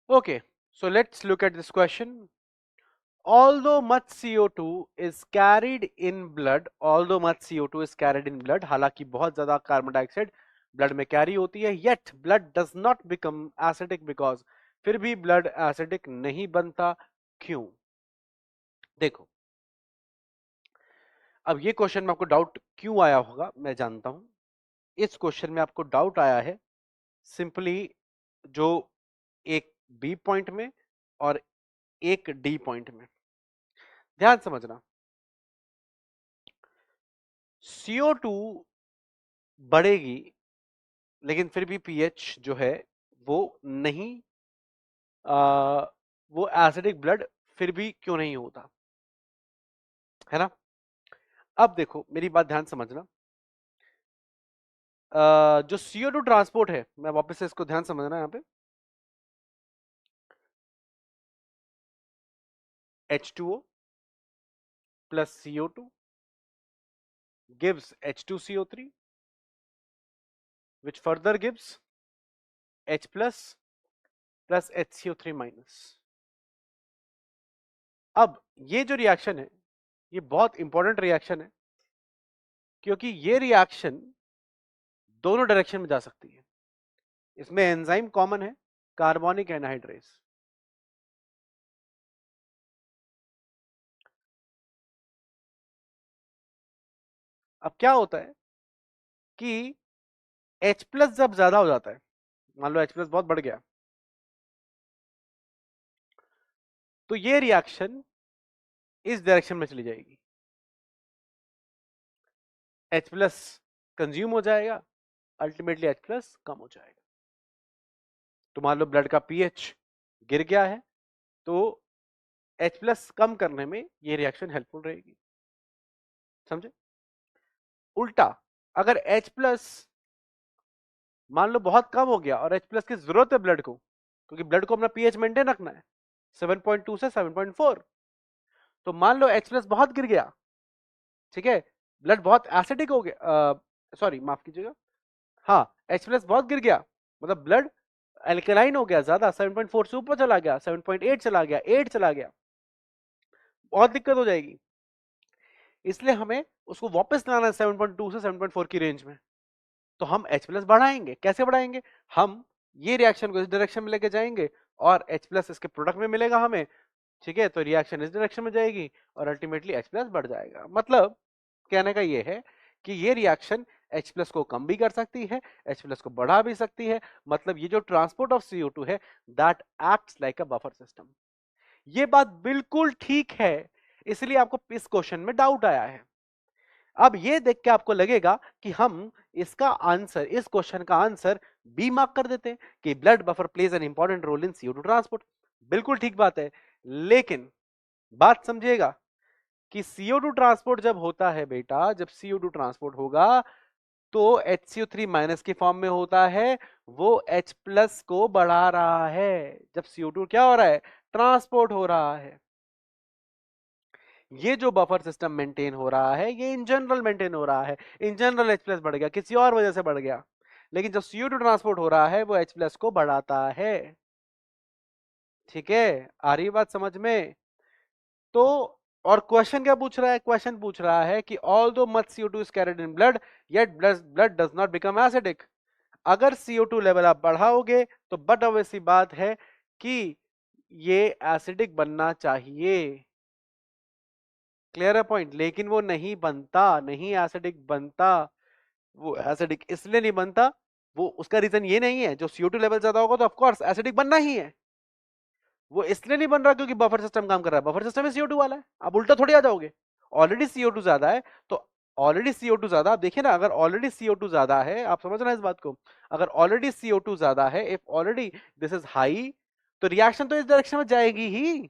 Okay, so let's look at this question. Although much CO2 is carried in blood, although much CO2 is carried in blood, हालांकि बहुत ज्यादा carbon dioxide blood में carry होती है, yet blood does not become acidic because फिर भी blood acidic नहीं बनता, क्यों? देखो, अब ये क्वेश्चन में आपको डाउट क्यों आया होगा मैं जानता हूं। इस क्वेश्चन में आपको डाउट आया है सिंपली जो एक बी पॉइंट में और एक डी पॉइंट में। ध्यान समझना, CO2 बढ़ेगी लेकिन फिर भी पीएच जो है वो नहीं, वो एसिडिक ब्लड फिर भी क्यों नहीं होता, है ना? अब देखो मेरी बात ध्यान समझना, जो CO2 ट्रांसपोर्ट है, मैं वापस से इसको ध्यान समझना, यहाँ पे H2O plus CO2 gives H2CO3 which further gives H plus plus HCO3 minus। अब ये जो रिएक्शन है ये बहुत इंपॉर्टेंट रिएक्शन है क्योंकि ये रिएक्शन दोनों डायरेक्शन में जा सकती है। इसमें एंजाइम कॉमन है, कार्बोनिक एनहाइड्रेस। अब क्या होता है कि H प्लस जब ज्यादा हो जाता है, मान लो H प्लस बहुत बढ़ गया, तो ये रिएक्शन इस डायरेक्शन में चली जाएगी, H प्लस कंज्यूम हो जाएगा, अल्टीमेटली H प्लस कम हो जाएगा। तो मान लो ब्लड का पीएच गिर गया है तो H प्लस कम करने में ये रिएक्शन हेल्पफुल रहेगी, समझे? उल्टा अगर H प्लस मान लो बहुत कम हो गया और H प्लस की जरूरत है ब्लड को, क्योंकि ब्लड को अपना पीएच मेंटेन रखना है 7.2 से 7.4, तो मान लो H प्लस बहुत गिर गया, ठीक है, ब्लड बहुत एसिडिक हो गया, सॉरी माफ कीजिएगा, हाँ H प्लस बहुत गिर गया मतलब ब्लड एल्कलाइन हो गया, ज्यादा 7.4 से ऊपर चला गया, 7.8 चला गया, 8 चला गया, बहुत दिक्कत हो जाएगी। इसलिए हमें उसको वापस लाना है 7.2 से 7.4 की रेंज में। तो हम H प्लस बढ़ाएंगे, कैसे बढ़ाएंगे? हम ये रिएक्शन को इस डायरेक्शन में लेके जाएंगे और H प्लस इसके प्रोडक्ट में मिलेगा हमें, ठीक है, तो रिएक्शन इस डायरेक्शन में जाएगी और अल्टीमेटली H प्लस बढ़ जाएगा। मतलब कहने का ये है कि ये रिएक्शन H प्लस को कम भी कर सकती है, H प्लस को बढ़ा भी सकती है। मतलब ये जो ट्रांसपोर्ट ऑफ CO2 है that acts like a buffer system. ये बात बिल्कुल ठीक है, इसलिए आपको इस क्वेश्चन में डाउट आया है। अब ये देख के आपको लगेगा कि हम इसका आंसर, इस क्वेश्चन का आंसर बी मार्क कर देते हैं कि blood buffer plays an important role in CO2 transport. बिल्कुल ठीक बात है, लेकिन बात समझिएगा कि CO2 ट्रांसपोर्ट जब होता है बेटा, जब CO2 ट्रांसपोर्ट होगा तो HCO3 माइनस के फॉर्म में होता है, वो H प्लस को बढ़ा रहा है। जब CO2 क्या हो रहा है? ट्रांसपोर्ट हो रहा है। ये जो बफर सिस्टम मेंटेन हो रहा है ये इन जनरल मेंटेन हो रहा है, इन जनरल H प्लस बढ़ गया, किसी और वजह से बढ़ गया, लेकिन जब CO2 ट्रांसपोर्ट हो रहा है वो H प्लस को बढ़ाता है। ठीक है, आ रही बात समझ में? तो और क्वेश्चन क्या पूछ रहा है? क्वेश्चन पूछ रहा है कि although much CO2 is carried in blood yet blood does not become acidic. अगर CO2 लेवल आप बढ़ाओगे तो बट ऑब्वियसली बात है कि ये एसिडिक बनना चाहिए। क्लियर है पॉइंट? लेकिन वो नहीं बनता, नहीं एसिडिक बनता। वो एसिडिक इसलिए नहीं बनता, वो उसका रीजन ये नहीं है, जो CO2 लेवल ज्यादा होगा तो ऑफ कोर्स एसिडिक बनना ही है। वो इसलिए नहीं बन रहा क्योंकि बफर सिस्टम काम कर रहा है, बफर सिस्टम में CO2 वाला है। आप उल्टा थोड़ी आ जाओगे, ऑलरेडी CO2 ज्यादा है तो ऑलरेडी CO2 ज्यादा, आप देखिए ना, अगर ऑलरेडी CO2 ज्यादा है, आप समझ रहे हैं इस बात को, अगर ऑलरेडी CO2 ज्यादा है, if already this is high, तो रिएक्शन तो इस डायरेक्शन में जाएगी ही।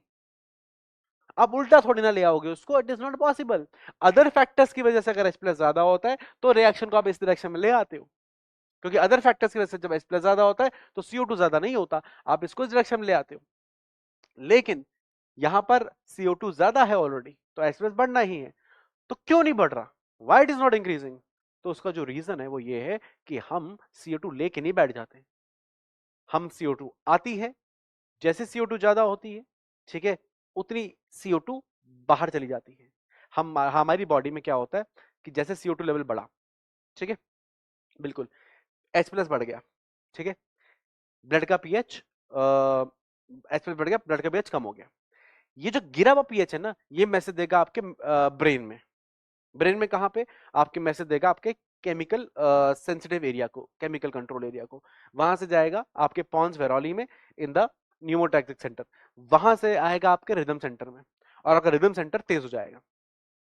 आप उल्टा थोड़ी ना ले आओगे उसको, it is not possible. Other factors की वजह से अगर H प्लस ज्यादा होता है तो रिएक्शन को आप इस डायरेक्शन में ले आते हो, क्योंकि अदर फैक्टर्स की वजह से जब H प्लस ज्यादा होता है तो CO2 ज्यादा नहीं होता, आप इसको इस डायरेक्शन में ले आते हो। लेकिन यहां पर CO2 ज्यादा है ऑलरेडी तो H प्लस बढ़ना ही है, तो क्यों नहीं बढ़ रहा? Why it is not increasing? तो उसका जो रीजन है वो ये है कि हम CO2 लेके नहीं बैठ जाते, हम CO2 आती है, जैसे CO2 ज्यादा होती है, ठीक है, उतनी CO2 बाहर चली जाती है। हमारी बॉडी में क्या होता है कि जैसे CO2 लेवल बढ़ा, ठीक है, बिल्कुल H+ बढ़ गया, ठीक है, ब्लड का पीएच H+ बढ़ गया, ब्लड का पीएच कम हो गया। ये जो गिरा हुआ पीएच है ना, ये मैसेज देगा आपके ब्रेन में। ब्रेन में कहां पे? आपके मैसेज देगा आपके केमिकल सेंसिटिव एरिया को, केमिकल कंट्रोल एरिया को। वहां से जाएगा आपके पॉन्स वेरोली में, इन द न्यूमोटैक्टिक सेंटर। वहां से आएगा आपके रिदम सेंटर में, और आपका रिदम सेंटर तेज हो जाएगा।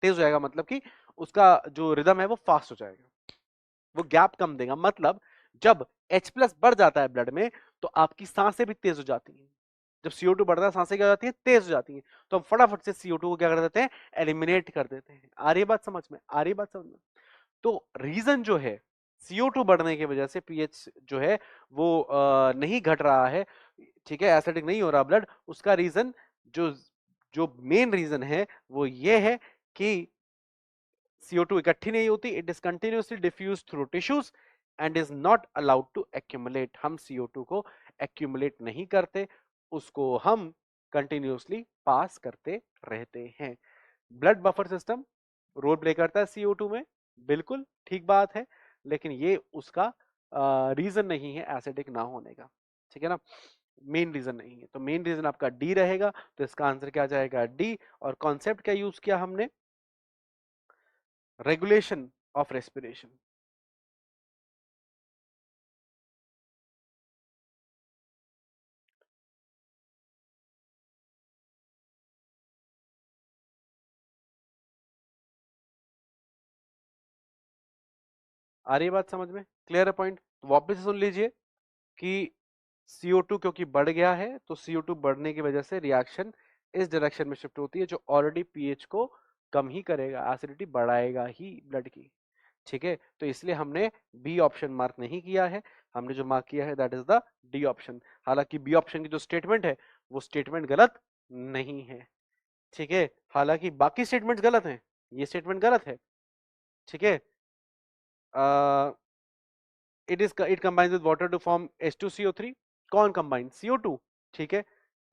तेज हो जाएगा मतलब कि उसका जो रिदम है वो फास्ट हो जाएगा, वो गैप कम देगा। मतलब जब H+ बढ़ जाता है ब्लड में, तो आपकी सांसें भी तेज हो जाती हैं। जब CO2 बढ़ता है, सांसें क्या हो जाती हैं? तेज हो जाती हैं। तो हम फटाफट से CO2 को क्या कर देते हैं? एलिमिनेट कर देते हैं। आ रही बात समझ में? आ रही बात समझ में? तो रीजन जो है CO2 बढ़ने की वजह से पीएच जो है वो नहीं घट रहा है, ठीक है, एसिडिक नहीं हो रहा ब्लड, उसका रीजन जो जो मेन रीजन है वो ये है कि CO2 इकट्ठी नहीं होती, it is continuously diffuse through tissues and is not allowed to accumulate. हम CO2 को एक्यूमुलेट नहीं करते, उसको हम कंटिन्यूसली पास करते रहते हैं। Blood buffer system role play करता है CO2 में, बिल्कुल ठीक बात है, लेकिन ये उसका रीजन नहीं है एसिडिक ना होने का, ठीक है ना, मेन रीजन नहीं है। तो मेन रीजन आपका डी रहेगा, तो इसका आंसर क्या जाएगा? डी। और कॉन्सेप्ट क्या यूज किया हमने? Regulation of respiration. आ रही है बात समझ में? क्लियर है पॉइंट? वापस से सुन लीजिए कि CO2 क्योंकि बढ़ गया है, तो CO2 बढ़ने की वजह से रिएक्शन इस डायरेक्शन में शिफ्ट होती है, जो ऑलरेडी पीएच को कम ही करेगा, एसिडिटी बढ़ाएगा ही ब्लड की, ठीक है। तो इसलिए हमने बी ऑप्शन मार्क नहीं किया है, हमने जो मार्क किया है that is the D option. हालांकि बी ऑप्शन की जो स्टेटमेंट है वो स्टेटमेंट गलत नहीं है, ठीक है। हालांकि बाकी स्टेटमेंट गलत हैं, ये स्टेटमेंट गलत है, ठीक है। It combines with water to form H2CO3। कौन कंबाइन? CO2, ठीक है,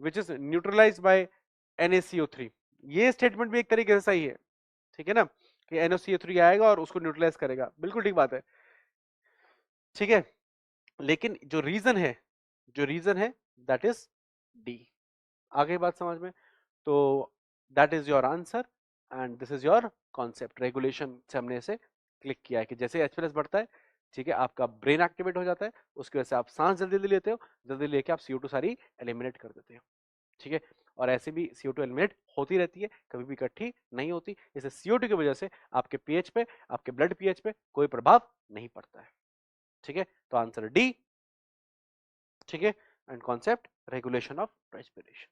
which is neutralised bye NaCO3। ये स्टेटमेंट भी एक तरीके से सही है, ठीक है ना, कि NaCO3 आएगा और उसको न्यूट्रलाइज करेगा, बिल्कुल ठीक बात है, ठीक है। लेकिन जो रीजन है दैट इज डी। आगे बात समझ में? तो that is your answer and this is your concept. Regulation से हमने इसे क्लिक किया है कि जैसे H+ बढ़ता है, ठीक है, आपका ब्रेन एक्टिवेट हो जाता है, उसकी वजह से आप सांस जल्दी जल्दी लेते हो, जल्दी लेके आप CO2 सारी एलिमिनेट कर देते हो, ठीक है। और ऐसे भी CO2 एलिमिनेट होती रहती है, कभी भी इकट्ठी नहीं होती। इसे CO2 की वजह से आपके पीएच पे, आपके ब्लड पीएच पे कोई प्रभाव नहीं पड़ता है, ठीक है। तो आंसर डी, ठीक है, and concept regulation of respiration.